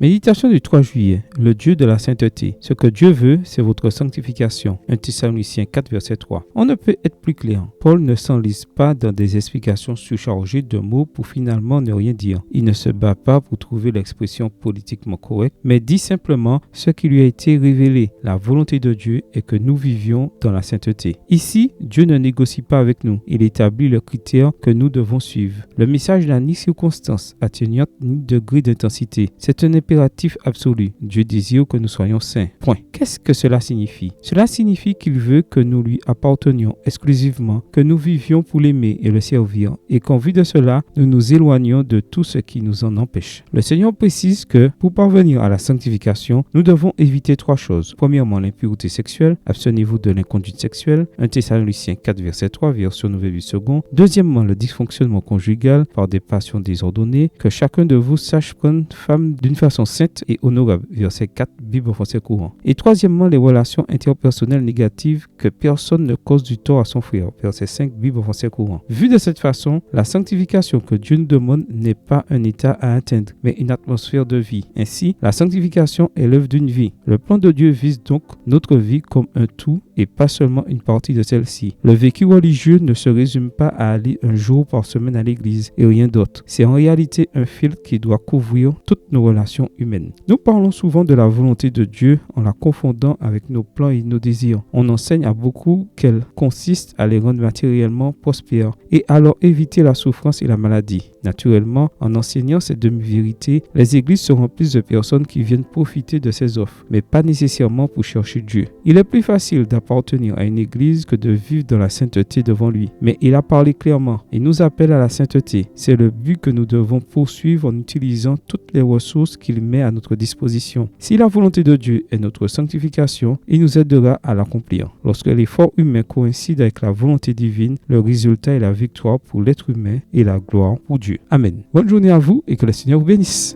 Méditation du 3 juillet, le Dieu de la sainteté. Ce que Dieu veut, c'est votre sanctification. 1 Thessaloniciens 4, verset 3. On ne peut être plus clair. Paul ne s'enlise pas dans des explications surchargées de mots pour finalement ne rien dire. Il ne se bat pas pour trouver l'expression politiquement correcte, mais dit simplement ce qui lui a été révélé. La volonté de Dieu est que nous vivions dans la sainteté. Ici, Dieu ne négocie pas avec nous. Il établit le critère que nous devons suivre. Le message n'a ni circonstance atténuante ni degré d'intensité. C'est un impératif absolu. Dieu désire que nous soyons saints. Point. Qu'est-ce que cela signifie? Cela signifie qu'il veut que nous lui appartenions exclusivement, que nous vivions pour l'aimer et le servir, et qu'en vue de cela, nous nous éloignions de tout ce qui nous en empêche. Le Seigneur précise que, pour parvenir à la sanctification, nous devons éviter 3 choses. Premièrement, l'impureté sexuelle. Abstenez-vous de l'inconduite sexuelle. 1 Thessaloniciens 4, verset 3, version Nouvelle Vie Seconde. Deuxièmement, le dysfonctionnement conjugal par des passions désordonnées. Que chacun de vous sache prendre femme d'une façon sainte et honorable. Verset 4, Bible français courant. Et troisièmement, les relations interpersonnelles négatives, que personne ne cause du tort à son frère. Verset 5, Bible français courant. Vu de cette façon, la sanctification que Dieu nous demande n'est pas un état à atteindre, mais une atmosphère de vie. Ainsi, la sanctification est l'œuvre d'une vie. Le plan de Dieu vise donc notre vie comme un tout et pas seulement une partie de celle-ci. Le vécu religieux ne se résume pas à aller un jour par semaine à l'église et rien d'autre. C'est en réalité un fil qui doit couvrir toutes nos relations humaines. Nous parlons souvent de la volonté de Dieu en la confondant avec nos plans et nos désirs. On enseigne à beaucoup qu'elle consiste à les rendre matériellement prospères et alors éviter la souffrance et la maladie. Naturellement, en enseignant ces demi-vérités, les églises se remplissent de personnes qui viennent profiter de ces offres, mais pas nécessairement pour chercher Dieu. Il est plus facile d'appartenir à une église que de vivre dans la sainteté devant lui. Mais il a parlé clairement. Il nous appelle à la sainteté. C'est le but que nous devons poursuivre en utilisant toutes les ressources qu'il met à notre disposition. Si la volonté de Dieu est notre sanctification, il nous aidera à l'accomplir. Lorsque l'effort humain coïncide avec la volonté divine, le résultat est la victoire pour l'être humain et la gloire pour Dieu. Amen. Bonne journée à vous et que le Seigneur vous bénisse.